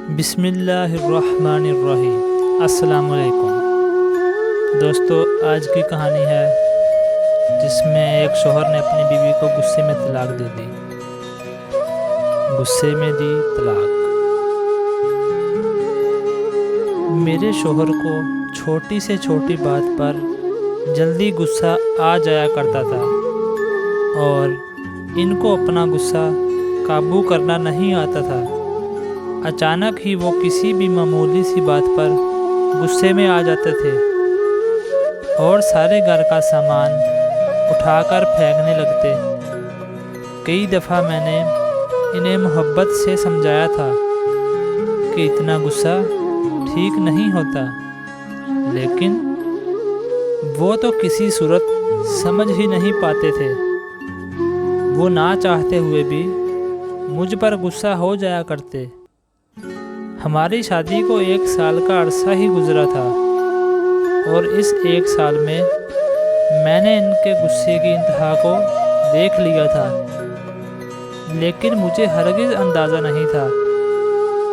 بسم اللہ الرحمن الرحیم۔ السلام علیکم دوستو، آج کی کہانی ہے جس میں ایک شوہر نے اپنی بیوی کو غصے میں طلاق دے دی۔ غصے میں دی طلاق۔ میرے شوہر کو چھوٹی سے چھوٹی بات پر جلدی غصہ آ جایا کرتا تھا اور ان کو اپنا غصہ قابو کرنا نہیں آتا تھا۔ اچانک ہی وہ کسی بھی معمولی سی بات پر غصے میں آ جاتے تھے اور سارے گھر کا سامان اٹھا کر پھینکنے لگتے۔ کئی دفعہ میں نے انہیں محبت سے سمجھایا تھا کہ اتنا غصہ ٹھیک نہیں ہوتا، لیکن وہ تو کسی صورت سمجھ ہی نہیں پاتے تھے۔ وہ نہ چاہتے ہوئے بھی مجھ پر غصہ ہو جایا کرتے۔ ہماری شادی کو 1 سال کا عرصہ ہی گزرا تھا اور اس 1 سال میں میں نے ان کے غصے کی انتہا کو دیکھ لیا تھا، لیکن مجھے ہرگز اندازہ نہیں تھا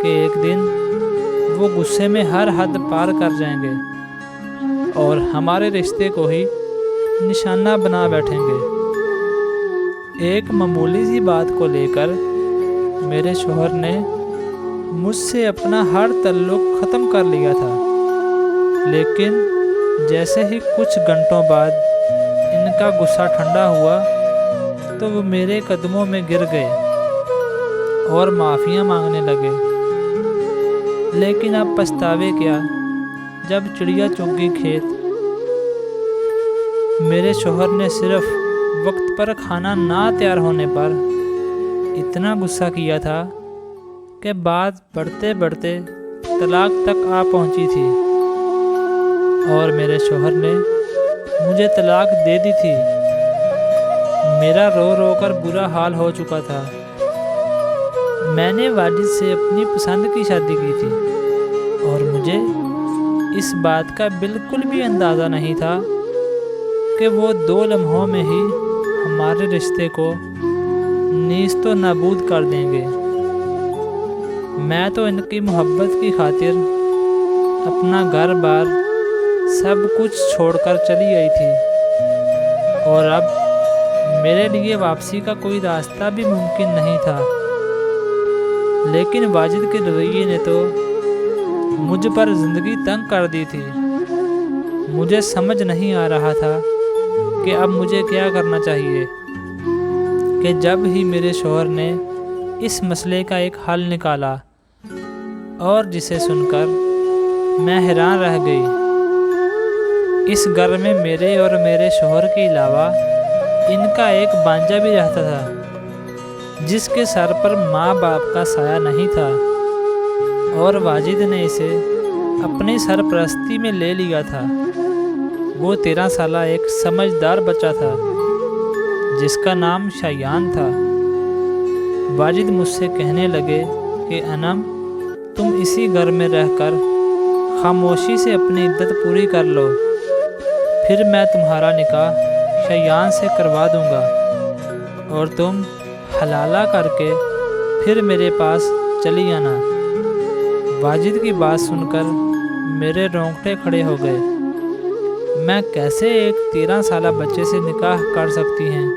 کہ ایک دن وہ غصے میں ہر حد پار کر جائیں گے اور ہمارے رشتے کو ہی نشانہ بنا بیٹھیں گے۔ ایک معمولی سی بات کو لے کر میرے شوہر نے مجھ سے اپنا ہر تعلق ختم کر لیا تھا، لیکن جیسے ہی کچھ گھنٹوں بعد ان کا غصہ ٹھنڈا ہوا تو وہ میرے قدموں میں گر گئے اور معافیاں مانگنے لگے۔ لیکن اب پچھتاوے کیا جب چڑیا چگ گئی کھیت۔ میرے شوہر نے صرف وقت پر کھانا نہ تیار ہونے پر اتنا غصہ کیا تھا کہ بات بڑھتے بڑھتے طلاق تک آ پہنچی تھی اور میرے شوہر نے مجھے طلاق دے دی تھی۔ میرا رو رو کر برا حال ہو چکا تھا۔ میں نے واجد سے اپنی پسند کی شادی کی تھی اور مجھے اس بات کا بالکل بھی اندازہ نہیں تھا کہ وہ 2 لمحوں میں ہی ہمارے رشتے کو نیست و نابود کر دیں گے۔ میں تو ان کی محبت کی خاطر اپنا گھر بار سب کچھ چھوڑ کر چلی آئی تھی اور اب میرے لیے واپسی کا کوئی راستہ بھی ممکن نہیں تھا، لیکن واجد کے رویے نے تو مجھ پر زندگی تنگ کر دی تھی۔ مجھے سمجھ نہیں آ رہا تھا کہ اب مجھے کیا کرنا چاہیے کہ جب ہی میرے شوہر نے اس مسئلے کا ایک حل نکالا اور جسے سن کر میں حیران رہ گئی۔ اس گھر میں میرے اور میرے شوہر کے علاوہ ان کا ایک بانجا بھی رہتا تھا جس کے سر پر ماں باپ کا سایہ نہیں تھا، اور واجد نے اسے اپنی سرپرستی میں لے لیا تھا۔ وہ 13 سالہ ایک سمجھدار بچہ تھا جس کا نام شایان تھا۔ واجد مجھ سے کہنے لگے کہ انم، تم اسی گھر میں رہ کر خاموشی سے اپنی عدت پوری کر لو، پھر میں تمہارا نکاح شایان سے کروا دوں گا اور تم حلالہ کر کے پھر میرے پاس چلی آنا۔ واجد کی بات سن کر میرے رونگٹے کھڑے ہو گئے۔ میں کیسے ایک 13 سالہ بچے سے نکاح کر سکتی ہیں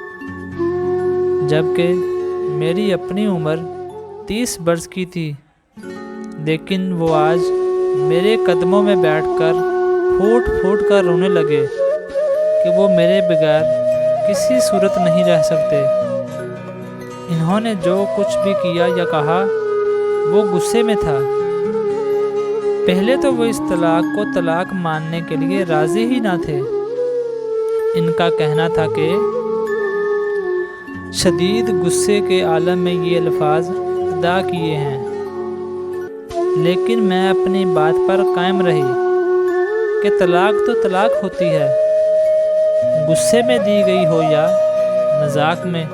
جبکہ میری اپنی عمر 30 برس کی تھی؟ لیکن وہ آج میرے قدموں میں بیٹھ کر پھوٹ پھوٹ کر رونے لگے کہ وہ میرے بغیر کسی صورت نہیں رہ سکتے۔ انہوں نے جو کچھ بھی کیا یا کہا وہ غصے میں تھا۔ پہلے تو وہ اس طلاق کو طلاق ماننے کے لیے راضی ہی نہ تھے۔ ان کا کہنا تھا کہ شدید غصے کے عالم میں یہ الفاظ ادا کیے ہیں، لیکن میں اپنی بات پر قائم رہی کہ طلاق تو طلاق ہوتی ہے، غصے میں دی گئی ہو یا مذاق میں،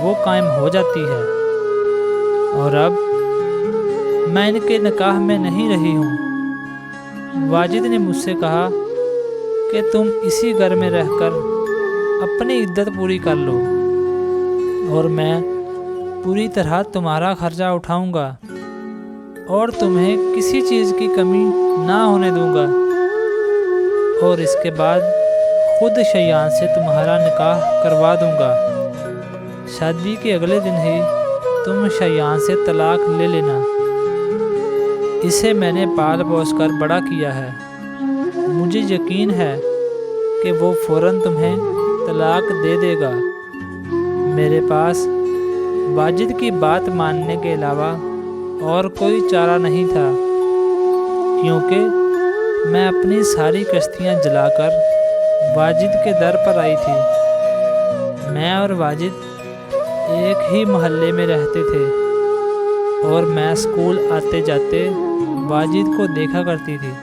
وہ قائم ہو جاتی ہے۔ اور اب میں ان کے نکاح میں نہیں رہی ہوں۔ واجد نے مجھ سے کہا کہ تم اسی گھر میں رہ کر اپنی عدت پوری کر لو اور میں پوری طرح تمہارا خرچہ اٹھاؤں گا۔ اور تمہیں کسی چیز کی کمی نہ ہونے دوں گا، اور اس کے بعد خود شیان سے تمہارا نکاح کروا دوں گا۔ شادی کے اگلے دن ہی تم شیان سے طلاق لے لینا۔ اسے میں نے پال پوس کر بڑا کیا ہے، مجھے یقین ہے کہ وہ فوراً تمہیں طلاق دے دے گا۔ میرے پاس واجد کی بات ماننے کے علاوہ اور کوئی چارہ نہیں تھا، کیونکہ میں اپنی ساری کشتیاں جلا کر واجد کے در پر آئی تھی۔ میں اور واجد ایک ہی محلے میں رہتے تھے، اور میں اسکول آتے جاتے واجد کو دیکھا کرتی تھی،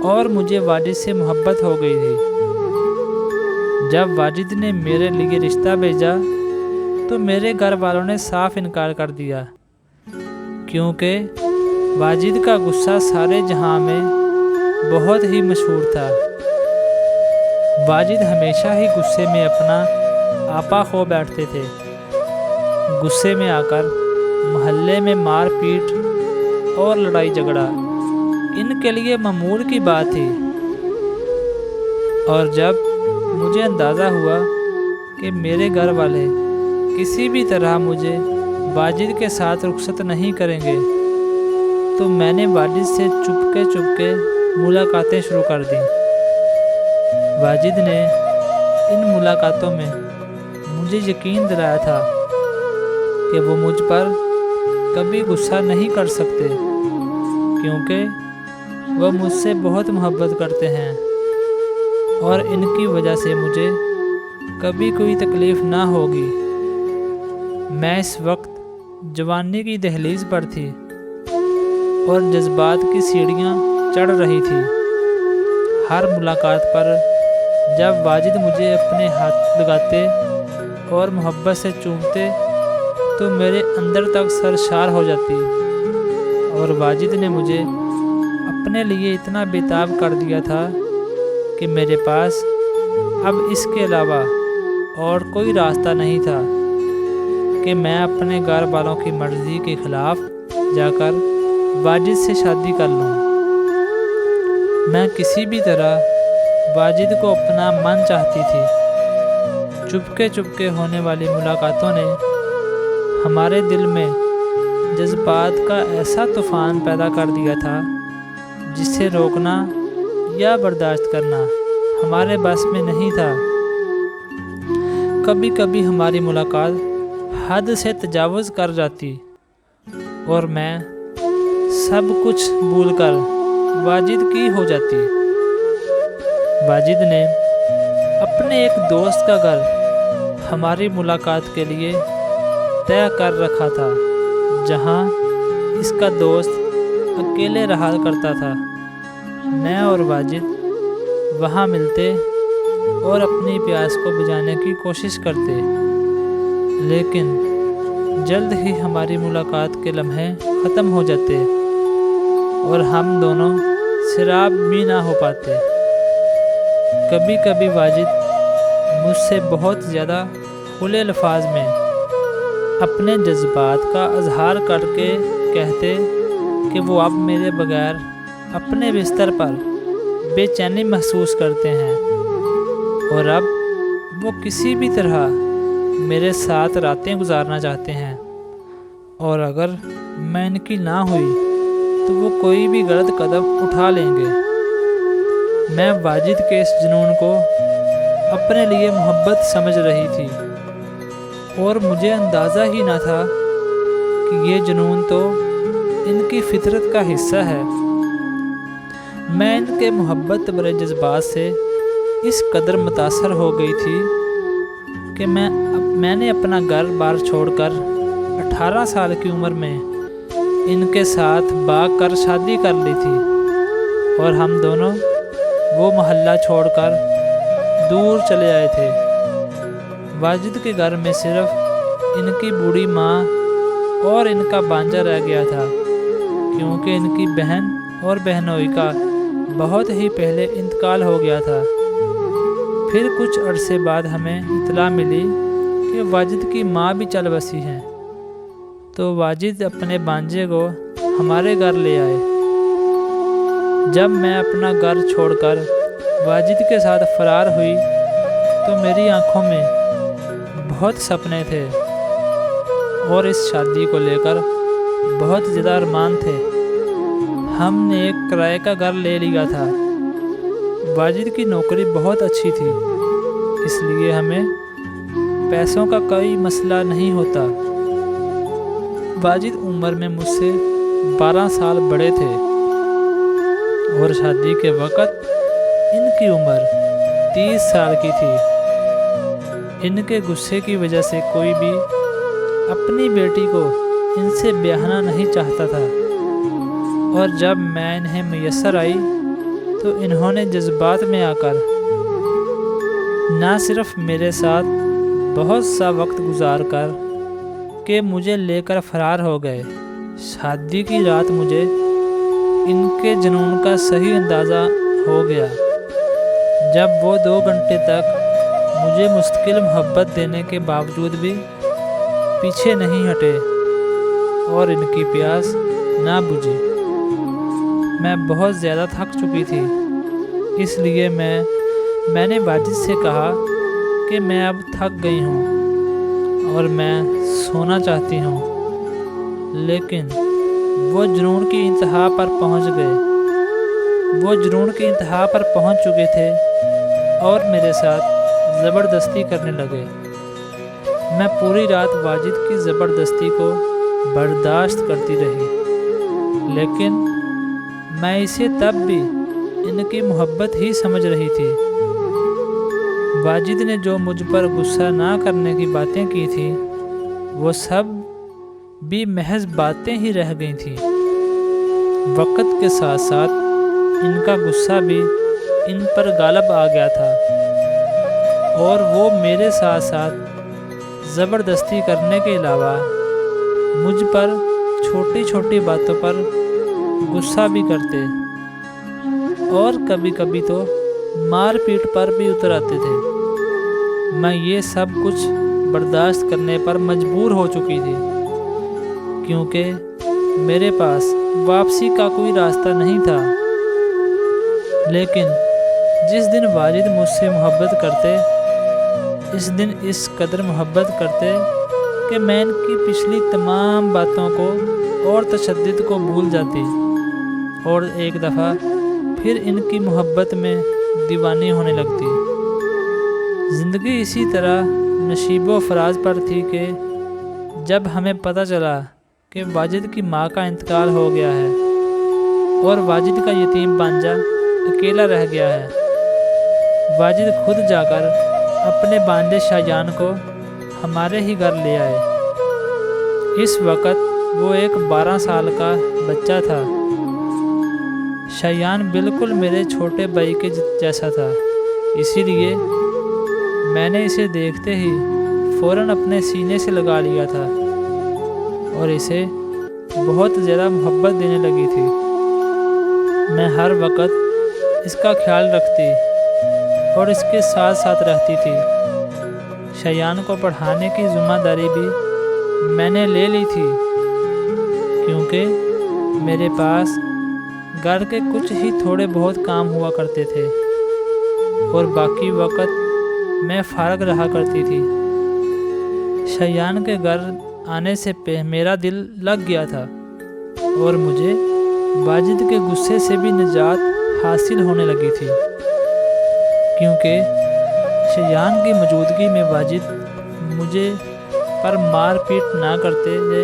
اور مجھے واجد سے محبت ہو گئی تھی۔ جب واجد نے میرے لیے رشتہ بھیجا تو میرے گھر والوں نے صاف انکار کر دیا، کیونکہ واجد کا غصہ سارے جہاں میں بہت ہی مشہور تھا۔ واجد ہمیشہ ہی غصے میں اپنا آپا کھو بیٹھتے تھے۔ غصے میں آ کر محلے میں مار پیٹ اور لڑائی جھگڑا ان کے لیے معمول کی بات تھی، اور جب مجھے اندازہ ہوا کہ میرے گھر والے کسی بھی طرح مجھے واجد کے ساتھ رخصت نہیں کریں گے، تو میں نے واجد سے چپکے ملاقاتیں شروع کر دیں۔ واجد نے ان ملاقاتوں میں مجھے یقین دلایا تھا کہ وہ مجھ پر کبھی غصہ نہیں کر سکتے، کیونکہ وہ مجھ سے بہت محبت کرتے ہیں، اور ان کی وجہ سے مجھے کبھی کوئی تکلیف نہ ہوگی۔ میں اس وقت جوانی کی دہلیز پر تھی اور جذبات کی سیڑھیاں چڑھ رہی تھی۔ ہر ملاقات پر جب واجد مجھے اپنے ہاتھ لگاتے اور محبت سے چومتے تو میرے اندر تک سرشار ہو جاتی، اور واجد نے مجھے اپنے لیے اتنا بےتاب کر دیا تھا کہ میرے پاس اب اس کے علاوہ اور کوئی راستہ نہیں تھا کہ میں اپنے گھر والوں کی مرضی کے خلاف جا کر واجد سے شادی کر لوں۔ میں کسی بھی طرح واجد کو اپنا من چاہتی تھی۔ چپکے ہونے والی ملاقاتوں نے ہمارے دل میں جذبات کا ایسا طوفان پیدا کر دیا تھا جسے روکنا یا برداشت کرنا ہمارے بس میں نہیں تھا۔ کبھی کبھی ہماری ملاقات حد سے تجاوز کر جاتی، اور میں سب کچھ بھول کر واجد کی ہو جاتی۔ واجد نے اپنے ایک دوست کا گھر ہماری ملاقات کے لیے طے کر رکھا تھا، جہاں اس کا دوست اکیلے رہا کرتا تھا۔ میں اور واجد وہاں ملتے اور اپنی پیاس کو بجھانے کی کوشش کرتے، لیکن جلد ہی ہماری ملاقات کے لمحے ختم ہو جاتے اور ہم دونوں سراب بھی نہ ہو پاتے۔ کبھی کبھی واجد مجھ سے بہت زیادہ کھلے الفاظ میں اپنے جذبات کا اظہار کر کے کہتے کہ وہ اب میرے بغیر اپنے بستر پر بے چینی محسوس کرتے ہیں، اور اب وہ کسی بھی طرح میرے ساتھ راتیں گزارنا چاہتے ہیں، اور اگر میں ان کی نہ ہوئی تو وہ کوئی بھی غلط قدم اٹھا لیں گے۔ میں واجد کے اس جنون کو اپنے لیے محبت سمجھ رہی تھی، اور مجھے اندازہ ہی نہ تھا کہ یہ جنون تو ان کی فطرت کا حصہ ہے۔ میں ان کے محبت بھرے جذبات سے اس قدر متاثر ہو گئی تھی کہ میں نے اپنا گھر بار چھوڑ کر 18 سال کی عمر میں ان کے ساتھ بھاگ کر شادی کر لی تھی، اور ہم دونوں وہ محلہ چھوڑ کر دور چلے آئے تھے۔ واجد کے گھر میں صرف ان کی بوڑھی ماں اور ان کا بانجا رہ گیا تھا، کیونکہ ان کی بہن اور بہنوئی کا بہت ہی پہلے انتقال ہو گیا تھا۔ پھر کچھ عرصے بعد ہمیں اطلاع ملی کہ واجد کی ماں بھی چل بسی ہیں، تو واجد اپنے بانجے کو ہمارے گھر لے آئے۔ جب میں اپنا گھر چھوڑ کر واجد کے ساتھ فرار ہوئی تو میری آنکھوں میں بہت سپنے تھے اور اس شادی کو لے کر بہت زیادہ ارمان تھے۔ ہم نے ایک کرائے کا گھر لے لیا تھا۔ واجد کی نوکری بہت اچھی تھی، اس لیے ہمیں پیسوں کا کوئی مسئلہ نہیں ہوتا۔ واجد عمر میں مجھ سے 12 سال بڑے تھے اور شادی کے وقت ان کی عمر 30 سال کی تھی۔ ان کے غصے کی وجہ سے کوئی بھی اپنی بیٹی کو ان سے بیاہنا نہیں چاہتا تھا، اور جب میں انہیں میسر آئی تو انہوں نے جذبات میں آ کر نہ صرف میرے ساتھ بہت سا وقت گزار کر کہ مجھے لے کر فرار ہو گئے۔ شادی کی رات مجھے ان کے جنون کا صحیح اندازہ ہو گیا جب وہ 2 گھنٹے تک مجھے مستقل محبت دینے کے باوجود بھی پیچھے نہیں ہٹے اور ان کی پیاس نہ بجھی۔ میں بہت زیادہ تھک چکی تھی، اس لیے میں نے واجد سے کہا کہ میں اب تھک گئی ہوں اور میں سونا چاہتی ہوں، لیکن وہ جنون کی انتہا پر پہنچ گئے۔ وہ جنون کی انتہا پر پہنچ چکے تھے اور میرے ساتھ زبردستی کرنے لگے۔ میں پوری رات واجد کی زبردستی کو برداشت کرتی رہی، لیکن میں اسے تب بھی ان کی محبت ہی سمجھ رہی تھی۔ واجد نے جو مجھ پر غصہ نہ کرنے کی باتیں کی تھیں وہ سب بھی محض باتیں ہی رہ گئی تھیں۔ وقت کے ساتھ ساتھ ان کا غصہ بھی ان پر غالب آ گیا تھا اور وہ میرے ساتھ ساتھ زبردستی کرنے کے علاوہ مجھ پر چھوٹی چھوٹی باتوں پر غصہ بھی کرتے اور کبھی کبھی تو مار پیٹ پر بھی اتر آتے تھے۔ میں یہ سب کچھ برداشت کرنے پر مجبور ہو چکی تھی، کیونکہ میرے پاس واپسی کا کوئی راستہ نہیں تھا۔ لیکن جس دن واجد مجھ سے محبت کرتے، اس دن اس قدر محبت کرتے کہ میں ان کی پچھلی تمام باتوں کو اور تشدد کو بھول جاتی اور ایک دفعہ پھر ان کی محبت میں دیوانی ہونے لگتی۔ زندگی اسی طرح نشیب و فراز پر تھی کہ جب ہمیں پتہ چلا کہ واجد کی ماں کا انتقال ہو گیا ہے اور واجد کا یتیم بانجا اکیلا رہ گیا ہے، واجد خود جا کر اپنے بانجے شایان کو ہمارے ہی گھر لے آئے۔ اس وقت وہ ایک 12 سال کا بچہ تھا۔ شایان بالکل میرے چھوٹے بھائی کے جیسا تھا، اسی لیے میں نے اسے دیکھتے ہی فوراً اپنے سینے سے لگا لیا تھا اور اسے بہت زیادہ محبت دینے لگی تھی۔ میں ہر وقت اس کا خیال رکھتی اور اس کے ساتھ ساتھ رہتی تھی۔ شایان کو پڑھانے کی ذمہ داری بھی میں نے لے لی تھی، کیونکہ میرے پاس گھر کے کچھ ہی تھوڑے بہت کام ہوا کرتے تھے اور باقی وقت میں فارغ رہا کرتی تھی۔ شایان کے گھر آنے سے میرا دل لگ گیا تھا اور مجھے واجد کے غصے سے بھی نجات حاصل ہونے لگی تھی، کیونکہ شایان کی موجودگی میں واجد مجھے پر مار پیٹ نہ کرتے تھے۔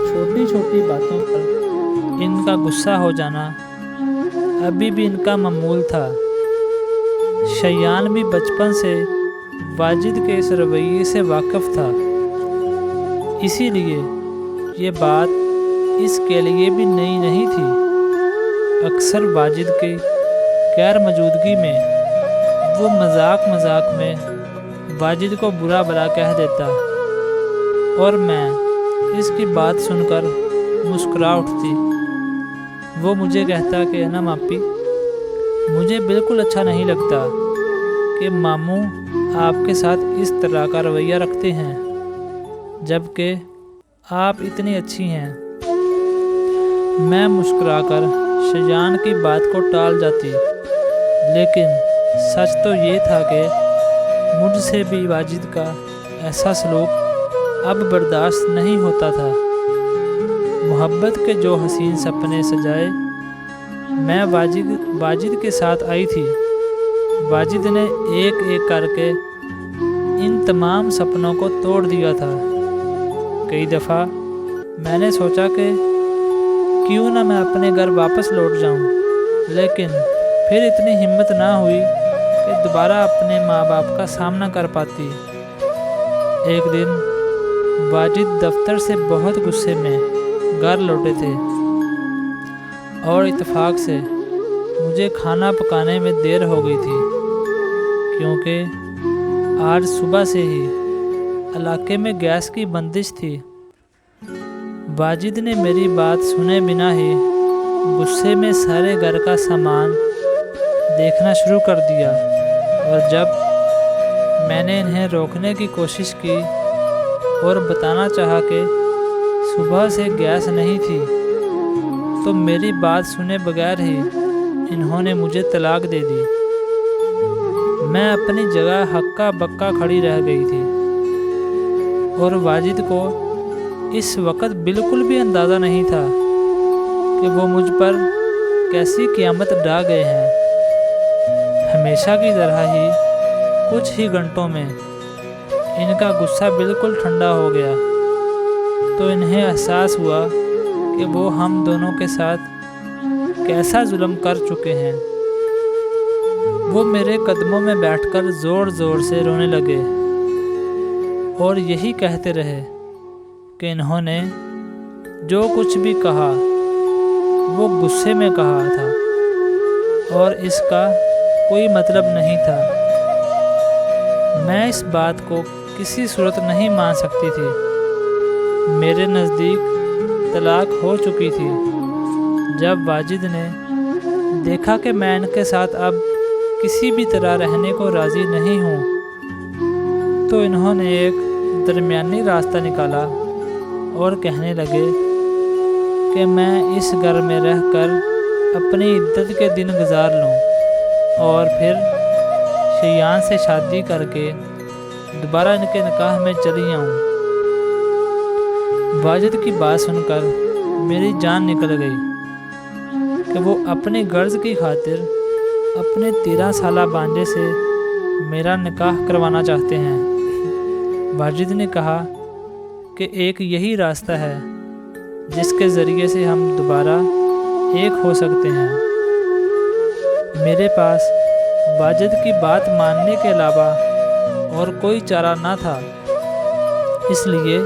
چھوٹی چھوٹی باتوں پر ان کا غصہ ہو جانا ابھی بھی ان کا معمول تھا۔ شایان بھی بچپن سے واجد کے اس رویے سے واقف تھا، اسی لیے یہ بات اس کے لیے بھی نئی نہیں تھی۔ اکثر واجد کی غیر موجودگی میں وہ مذاق میں واجد کو برا بھلا کہہ دیتا اور میں اس کی بات سن کر مسکرا اٹھتی۔ وہ مجھے کہتا کہ نا ماپی، مجھے بالکل اچھا نہیں لگتا کہ ماموں آپ کے ساتھ اس طرح کا رویہ رکھتے ہیں، جبکہ آپ اتنی اچھی ہیں۔ میں مسکرا کر شیان کی بات کو ٹال جاتی، لیکن سچ تو یہ تھا کہ مجھ سے بھی واجد کا ایسا سلوک اب برداشت نہیں ہوتا تھا۔ محبت کے جو حسین سپنے سجائے میں واجد کے ساتھ آئی تھی، واجد نے ایک ایک کر کے ان تمام سپنوں کو توڑ دیا تھا۔ کئی دفعہ میں نے سوچا کہ کیوں نہ میں اپنے گھر واپس لوٹ جاؤں، لیکن پھر اتنی ہمت نہ ہوئی کہ دوبارہ اپنے ماں باپ کا سامنا کر پاتی۔ ایک دن واجد دفتر سے بہت غصے میں گھر لوٹے تھے اور اتفاق سے مجھے کھانا پکانے میں دیر ہو گئی تھی، کیونکہ آج صبح سے ہی علاقے میں گیس کی بندش تھی۔ واجد نے میری بات سنے بنا ہی غصے میں سارے گھر کا سامان دیکھنا شروع کر دیا، اور جب میں نے انہیں روکنے کی کوشش کی اور بتانا چاہا کہ صبح سے گیس نہیں تھی، تو میری بات سنے بغیر ہی انہوں نے مجھے طلاق دے دی۔ میں اپنی جگہ ہکا بکا کھڑی رہ گئی تھی، اور واجد کو اس وقت بالکل بھی اندازہ نہیں تھا کہ وہ مجھ پر کیسی قیامت ڈھا گئے ہیں۔ ہمیشہ کی طرح ہی کچھ ہی گھنٹوں میں ان کا غصہ بالکل ٹھنڈا ہو گیا، تو انہیں احساس ہوا کہ وہ ہم دونوں کے ساتھ کیسا ظلم کر چکے ہیں۔ وہ میرے قدموں میں بیٹھ کر زور زور سے رونے لگے اور یہی کہتے رہے کہ انہوں نے جو کچھ بھی کہا وہ غصے میں کہا تھا اور اس کا کوئی مطلب نہیں تھا۔ میں اس بات کو کسی صورت نہیں مان سکتی تھی۔ میرے نزدیک طلاق ہو چکی تھی۔ جب واجد نے دیکھا کہ میں ان کے ساتھ اب کسی بھی طرح رہنے کو راضی نہیں ہوں، تو انہوں نے ایک درمیانی راستہ نکالا اور کہنے لگے کہ میں اس گھر میں رہ کر اپنی عدت کے دن گزار لوں اور پھر شیان سے شادی کر کے دوبارہ ان کے نکاح میں چلی آؤں۔ واجد کی بات سن کر میری جان نکل گئی کہ وہ اپنی غرض کی خاطر اپنے 13 سالہ بانجے سے میرا نکاح کروانا چاہتے ہیں۔ واجد نے کہا کہ ایک یہی راستہ ہے جس کے ذریعے سے ہم دوبارہ ایک ہو سکتے ہیں۔ میرے پاس واجد کی بات ماننے کے علاوہ اور کوئی چارہ نہ تھا، اس لیے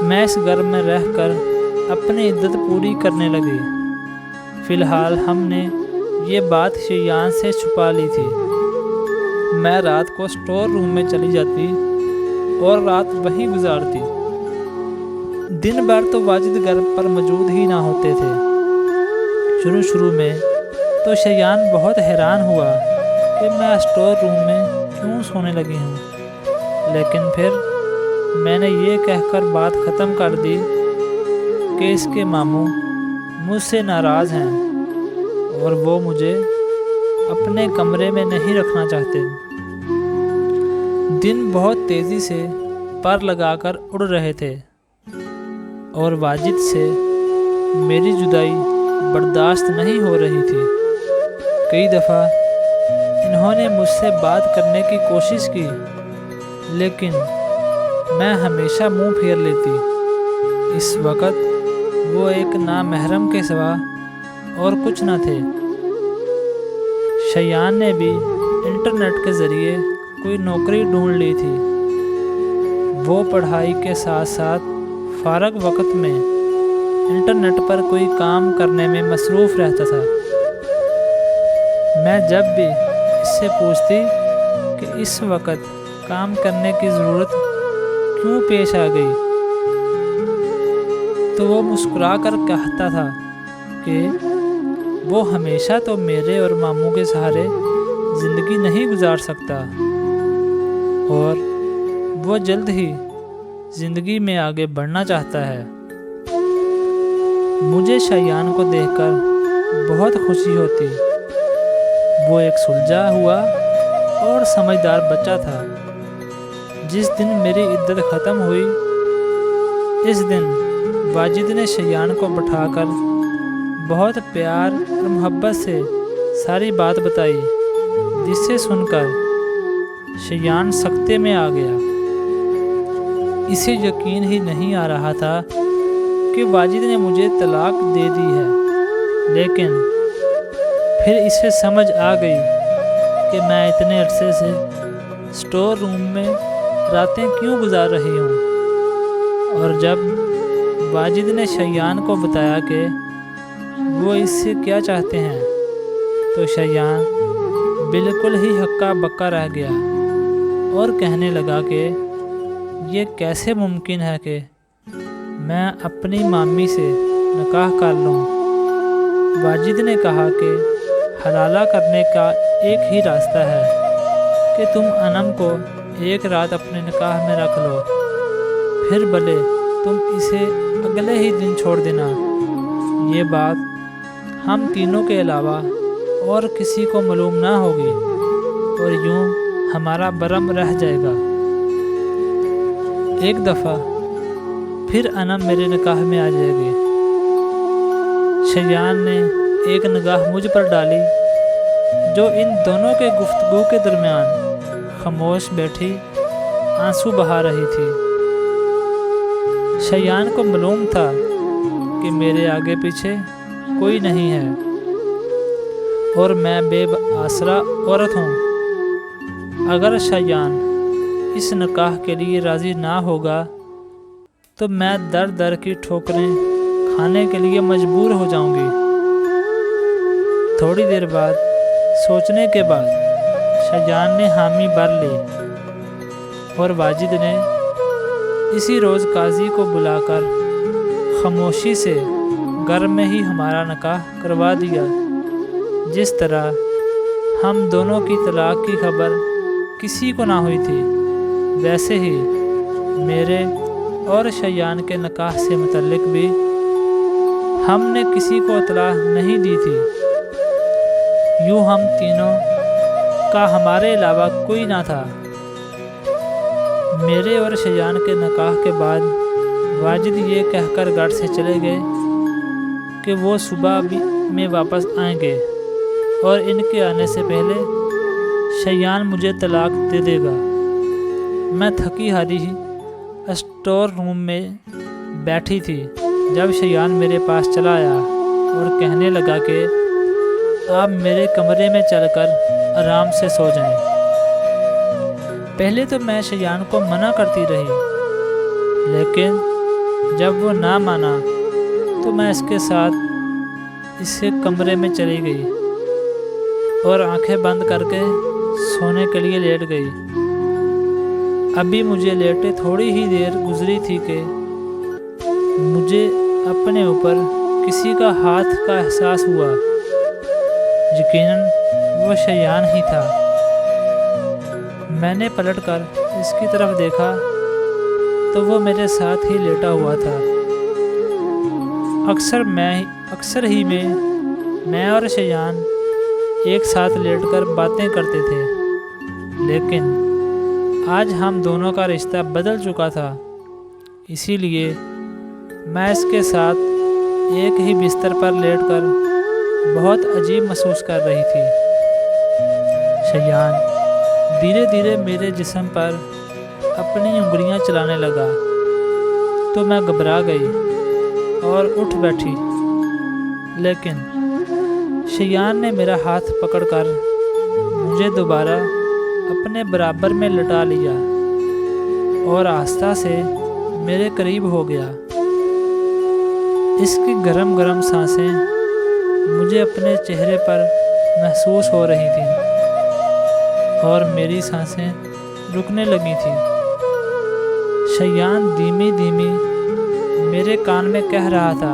میں اس گھر میں رہ کر اپنی عدت پوری کرنے لگی۔ فی الحال ہم نے یہ بات شیان سے چھپا لی تھی۔ میں رات کو اسٹور روم میں چلی جاتی اور رات وہیں گزارتی۔ دن بھر تو واجد گھر پر موجود ہی نہ ہوتے تھے۔ شروع میں تو شیان بہت حیران ہوا کہ میں اسٹور روم میں کیوں سونے لگی ہوں، لیکن پھر میں نے یہ کہہ کر بات ختم کر دی کہ اس کے ماموں مجھ سے ناراض ہیں اور وہ مجھے اپنے کمرے میں نہیں رکھنا چاہتے۔ دن بہت تیزی سے پر لگا کر اڑ رہے تھے اور واجد سے میری جدائی برداشت نہیں ہو رہی تھی۔ کئی دفعہ انہوں نے مجھ سے بات کرنے کی کوشش کی، لیکن میں ہمیشہ منہ پھیر لیتی۔ اس وقت وہ ایک نامحرم کے سوا اور کچھ نہ تھے۔ شیان نے بھی انٹرنیٹ کے ذریعے کوئی نوکری ڈھونڈ لی تھی۔ وہ پڑھائی کے ساتھ ساتھ فارغ وقت میں انٹرنیٹ پر کوئی کام کرنے میں مصروف رہتا تھا۔ میں جب بھی اس سے پوچھتی کہ اس وقت کام کرنے کی ضرورت کیوں پیش آ گئی، تو وہ مسکرا کر کہتا تھا کہ وہ ہمیشہ تو میرے اور ماموں کے سہارے زندگی نہیں گزار سکتا، اور وہ جلد ہی زندگی میں آگے بڑھنا چاہتا ہے۔ مجھے شیان کو دیکھ کر بہت خوشی ہوتی۔ وہ ایک سلجھا ہوا اور سمجھدار بچہ تھا۔ جس دن میری عدت ختم ہوئی، اس دن واجد نے شیان کو بٹھا کر بہت پیار اور محبت سے ساری بات بتائی، جس سے سن کر شیان سکتے میں آ گیا۔ اسے یقین ہی نہیں آ رہا تھا کہ واجد نے مجھے طلاق دے دی ہے، لیکن پھر اسے سمجھ آ گئی کہ میں اتنے عرصے سے اسٹور روم میں راتیں کیوں گزار رہی ہوں۔ اور جب واجد نے شیان کو بتایا کہ وہ اس سے کیا چاہتے ہیں، تو شیان بالکل ہی ہکا بکا رہ گیا اور کہنے لگا کہ یہ کیسے ممکن ہے کہ میں اپنی مامی سے نکاح کر لوں۔ واجد نے کہا کہ حلالہ کرنے کا ایک ہی راستہ ہے کہ تم انم کو ایک رات اپنے نکاح میں رکھ لو، پھر بھلے تم اسے اگلے ہی دن چھوڑ دینا۔ یہ بات ہم تینوں کے علاوہ اور کسی کو معلوم نہ ہوگی اور یوں ہمارا برم رہ جائے گا۔ ایک دفعہ پھر انم میرے نکاح میں آ جائے گی۔ شیان نے ایک نگاہ مجھ پر ڈالی، جو ان دونوں کے گفتگو کے درمیان خاموش بیٹھی آنسو بہا رہی تھی۔ شیان کو معلوم تھا کہ میرے آگے پیچھے کوئی نہیں ہے اور میں بے آسرا عورت ہوں۔ اگر شیان اس نکاح کے لیے راضی نہ ہوگا تو میں در در کی ٹھوکریں کھانے کے لیے مجبور ہو جاؤں گی۔ تھوڑی دیر بعد سوچنے کے بعد شیان نے حامی بھر لی اور واجد نے اسی روز قاضی کو بلا کر خاموشی سے گھر میں ہی ہمارا نکاح کروا دیا۔ جس طرح ہم دونوں کی طلاق کی خبر کسی کو نہ ہوئی تھی، ویسے ہی میرے اور شیان کے نکاح سے متعلق بھی ہم نے کسی کو اطلاع نہیں دی تھی۔ یوں ہم تینوں کا ہمارے علاوہ کوئی نہ تھا۔ میرے اور شیان کے نکاح کے بعد واجد یہ کہہ کر گھر سے چلے گئے کہ وہ صبح میں واپس آئیں گے اور ان کے آنے سے پہلے شیان مجھے طلاق دے دے گا۔ میں تھکی ہاری اسٹور روم میں بیٹھی تھی جب شیان میرے پاس چلا آیا اور کہنے لگا کہ آپ میرے کمرے میں چل کر آرام سے سو جائیں۔ پہلے تو میں شیان کو منع کرتی رہی، لیکن جب وہ نہ مانا تو میں اس کے ساتھ اس کے کمرے میں چلی گئی اور آنکھیں بند کر کے سونے کے لیے لیٹ گئی۔ ابھی مجھے لیٹے تھوڑی ہی دیر گزری تھی کہ مجھے اپنے اوپر کسی کا ہاتھ کا احساس ہوا۔ یقیناً وہ شیان ہی تھا۔ میں نے پلٹ کر اس کی طرف دیکھا تو وہ میرے ساتھ ہی لیٹا ہوا تھا۔ اکثر ہی میں اور شیان ایک ساتھ لیٹ کر باتیں کرتے تھے، لیکن آج ہم دونوں کا رشتہ بدل چکا تھا، اسی لیے میں اس کے ساتھ ایک ہی بستر پر لیٹ کر بہت عجیب محسوس کر رہی تھی۔ شیان دھیرے دھیرے میرے جسم پر اپنی انگلیاں چلانے لگا تو میں گھبرا گئی اور اٹھ بیٹھی، لیکن شیان نے میرا ہاتھ پکڑ کر مجھے دوبارہ اپنے برابر میں لٹا لیا اور آہستہ سے میرے قریب ہو گیا۔ اس کی گرم گرم سانسیں مجھے اپنے چہرے پر محسوس ہو رہی تھیں اور میری سانسیں رکنے لگی تھیں۔ شیان دھیمی دھیمی میرے کان میں کہہ رہا تھا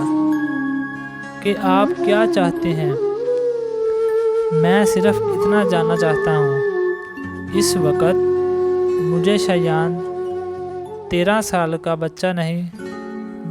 کہ آپ کیا چاہتے ہیں؟ میں صرف اتنا جاننا چاہتا ہوں۔ اس وقت مجھے شیان 13 سال کا بچہ نہیں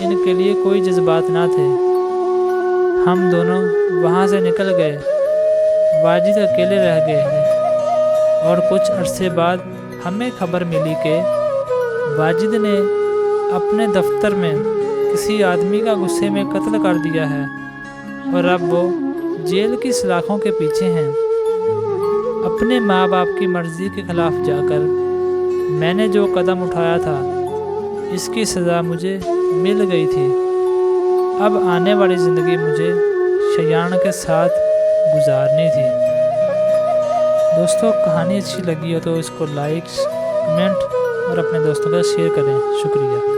ان کے لیے کوئی جذبات نہ تھے۔ ہم دونوں وہاں سے نکل گئے۔ واجد اکیلے رہ گئے اور کچھ عرصے بعد ہمیں خبر ملی کہ واجد نے اپنے دفتر میں کسی آدمی کا غصے میں قتل کر دیا ہے اور اب وہ جیل کی سلاخوں کے پیچھے ہیں۔ اپنے ماں باپ کی مرضی کے خلاف جا کر میں نے جو قدم اٹھایا تھا اس کی سزا مجھے مل گئی تھی۔ اب آنے والی زندگی مجھے شیان کے ساتھ گزارنی تھی۔ دوستو، کہانی اچھی لگی ہو تو اس کو لائک، کمنٹ اور اپنے دوستوں کے ساتھ شیئر کریں۔ شکریہ۔